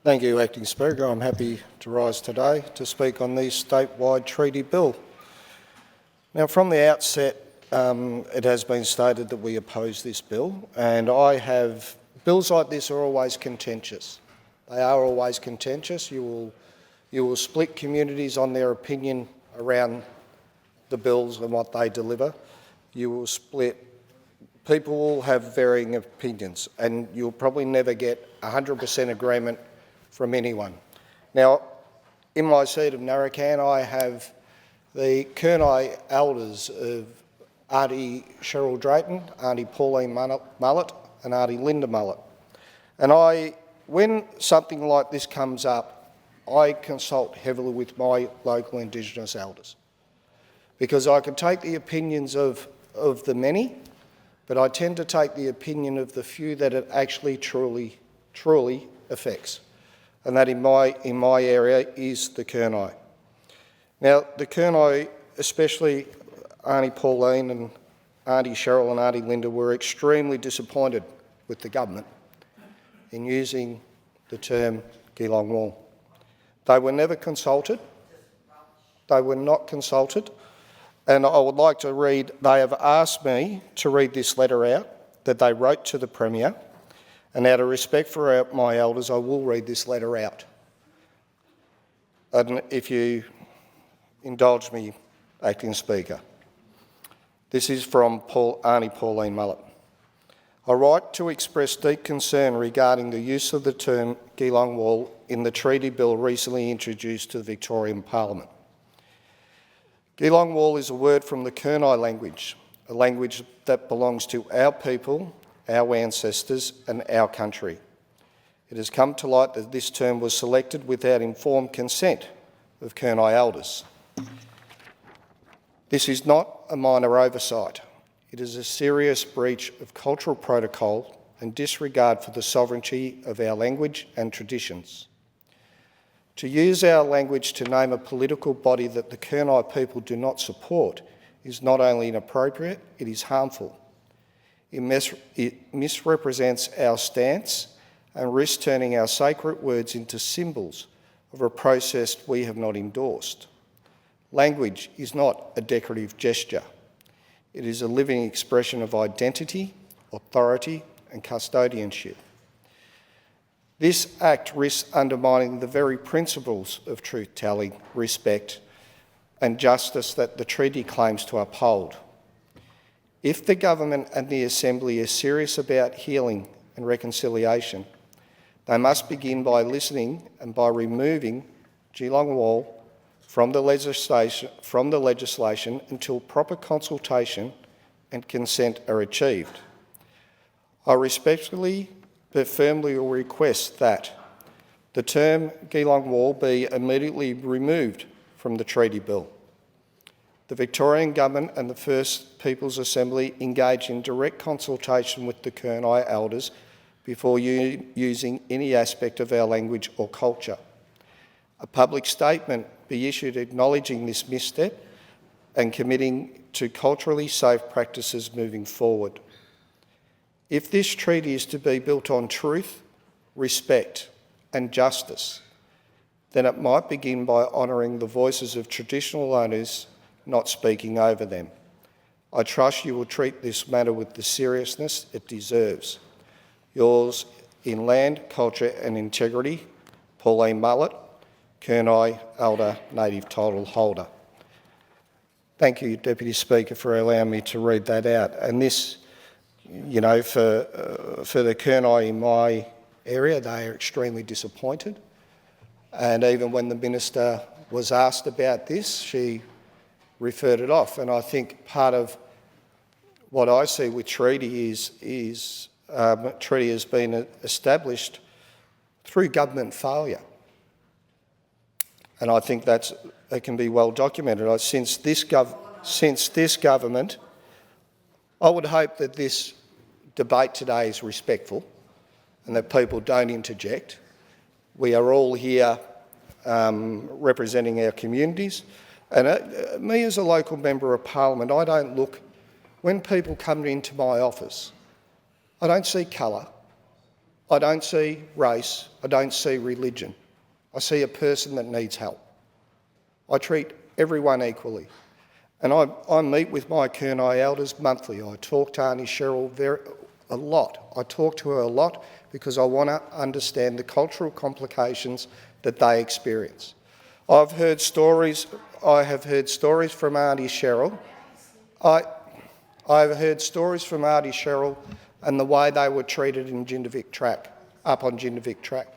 Thank you, Acting Speaker. I'm happy to rise today to speak on the statewide treaty bill. Now, from the outset, it has been stated that we oppose this bill, and bills like this are always contentious. They are always contentious. You will split communities on their opinion around the bills and what they deliver. People will have varying opinions, and you'll probably never get 100% agreement from anyone. Now, in my seat of Narrabeen, I have the Kurnai elders of Auntie Cheryl Drayton, Auntie Pauline Mullet and Auntie Linda Mullet. And when something like this comes up, I consult heavily with my local Indigenous elders, because I can take the opinions of the many, but I tend to take the opinion of the few that it actually truly affects. And that in my area is the Kurnai. Now, the Kurnai, especially Auntie Pauline and Auntie Cheryl and Auntie Linda, were extremely disappointed with the government in using the term Gellung Warl. They were never consulted. They were not consulted. And I would like to read, they have asked me to read this letter out that they wrote to the Premier, and out of respect for my elders, I will read this letter out. And if you indulge me, Acting Speaker. This is from Auntie Pauline Mullet. I write to express deep concern regarding the use of the term Gellung Warl in the treaty bill recently introduced to the Victorian Parliament. Gellung Warl is a word from the Kurnai language, a language that belongs to our people, our ancestors and our country. It has come to light that this term was selected without informed consent of Kurnai elders. This is not a minor oversight. It is a serious breach of cultural protocol and disregard for the sovereignty of our language and traditions. To use our language to name a political body that the Kurnai people do not support is not only inappropriate, it is harmful. It misrepresents our stance and risks turning our sacred words into symbols of a process we have not endorsed. Language is not a decorative gesture. It is a living expression of identity, authority and custodianship. This act risks undermining the very principles of truth-telling, respect and justice that the treaty claims to uphold. If the government and the Assembly are serious about healing and reconciliation, they must begin by listening and by removing Gellung Warl from the legislation until proper consultation and consent are achieved. I respectfully but firmly request that the term Gellung Warl be immediately removed from the treaty bill. The Victorian Government and the First Peoples Assembly engage in direct consultation with the Kurnai elders before using any aspect of our language or culture. A public statement be issued acknowledging this misstep and committing to culturally safe practices moving forward. If this treaty is to be built on truth, respect and justice, then it might begin by honouring the voices of traditional owners, not speaking over them. I trust you will treat this matter with the seriousness it deserves. Yours in land, culture and integrity, Pauline Mullet, Kurnai Elder Native Title Holder. Thank you, Deputy Speaker, for allowing me to read that out. And this, you know, for the Kurnai in my area, they are extremely disappointed. And even when the Minister was asked about this, she referred it off. And I think part of what I see with treaty is treaty has been established through government failure. And I think it can be well documented. Since this government, I would hope that this debate today is respectful and that people don't interject. We are all here representing our communities. And me as a local member of Parliament, I don't look, when people come into my office, I don't see colour, I don't see race, I don't see religion. I see a person that needs help. I treat everyone equally. And I meet with my Kurnai elders monthly. I talk to Auntie Cheryl a lot. I talk to her a lot because I want to understand the cultural complications that they experience. I have heard stories from Auntie Cheryl. I've heard stories from Auntie Cheryl and the way they were treated in up on Jindavic Track,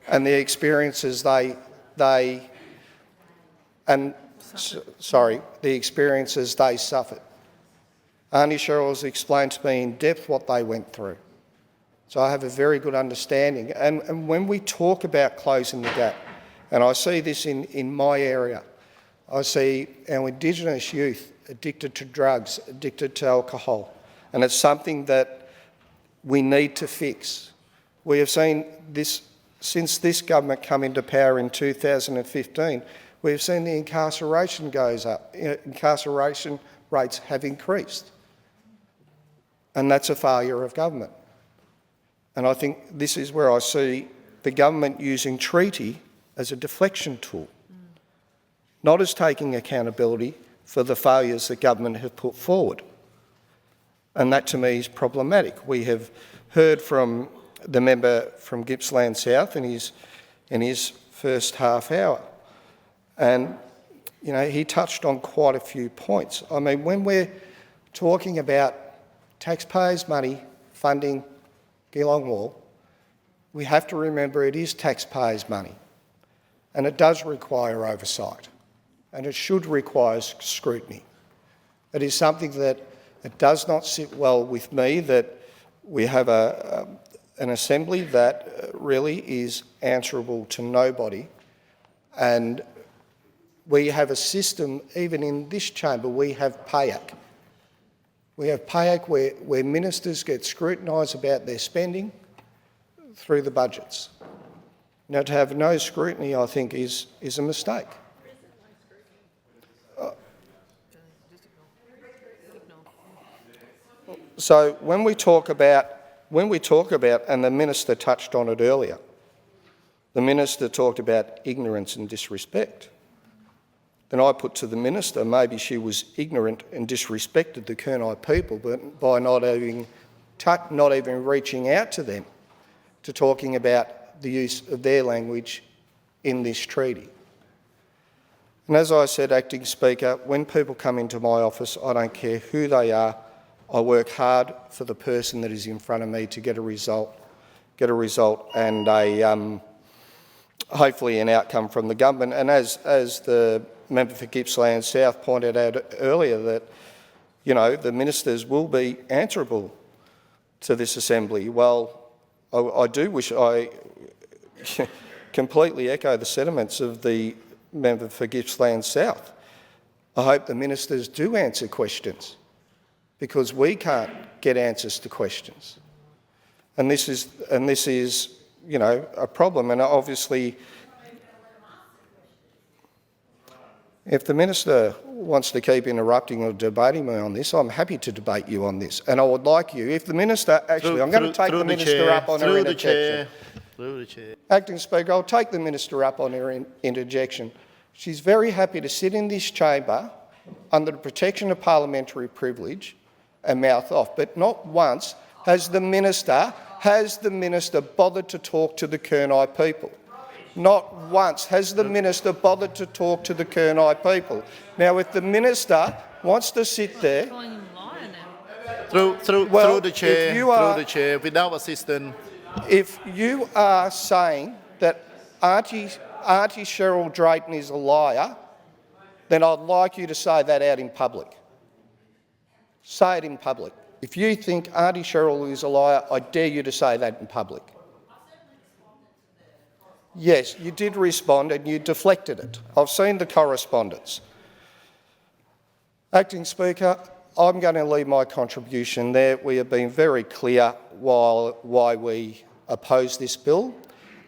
and the experiences the experiences they suffered. Auntie Cheryl has explained to me in depth what they went through. So I have a very good understanding. And when we talk about closing the gap, and I see this in my area, I see our Indigenous youth addicted to drugs, addicted to alcohol, and it's something that we need to fix. We have seen this, since this government came into power in 2015, we've seen the incarceration goes up. Incarceration rates have increased. And that's a failure of government. And I think this is where I see the government using treaty as a deflection tool, not as taking accountability for the failures the government have put forward. And that to me is problematic. We have heard from the member from Gippsland South in his first half hour. And, you know, he touched on quite a few points. I mean, when we're talking about taxpayers' money funding Gellung Warl, we have to remember it is taxpayers' money, and it does require oversight, and it should require scrutiny. It is something that it does not sit well with me that we have an assembly that really is answerable to nobody, and we have a system, even in this chamber, we have PAYAC. We have PAYAC where ministers get scrutinised about their spending through the budgets. Now, to have no scrutiny, I think, is a mistake. So when we talk about, and the minister touched on it earlier, the minister talked about ignorance and disrespect. Then I put to the minister, maybe she was ignorant and disrespected the Kurnai people, but by not even reaching out to them to talking about the use of their language in this treaty. And as I said, Acting Speaker, when people come into my office, I don't care who they are, I work hard for the person that is in front of me to get a result and hopefully an outcome from the government. And as the member for Gippsland South pointed out earlier, that, you know, the ministers will be answerable to this assembly. Well, I do wish I completely echo the sentiments of the member for Gippsland South. I hope the ministers do answer questions, because we can't get answers to questions. And this is, you know, a problem. And obviously, if the minister wants to keep interrupting or debating me on this, I'm happy to debate you on this. And I would like you, if the minister, actually, I'm going to take the minister up on her interjection. Through the chair. Acting Speaker, I'll take the minister up on her interjection. She's very happy to sit in this chamber under the protection of parliamentary privilege and mouth off, but not once has the minister bothered to talk to the Kurnai people. Not once has the minister bothered to talk to the Kurnai people. Now, if the minister wants to sit there, Through the chair, without assistance. If you are saying that Auntie Cheryl Drayton is a liar, then I'd like you to say that out in public. Say it in public. If you think Auntie Cheryl is a liar, I dare you to say that in public. Yes, you did respond and you deflected it. I've seen the correspondence. Acting Speaker, I'm going to leave my contribution there. We have been very clear why we oppose this bill,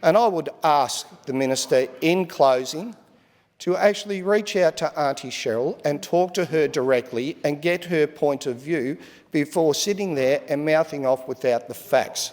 and I would ask the minister in closing to actually reach out to Auntie Cheryl and talk to her directly and get her point of view before sitting there and mouthing off without the facts.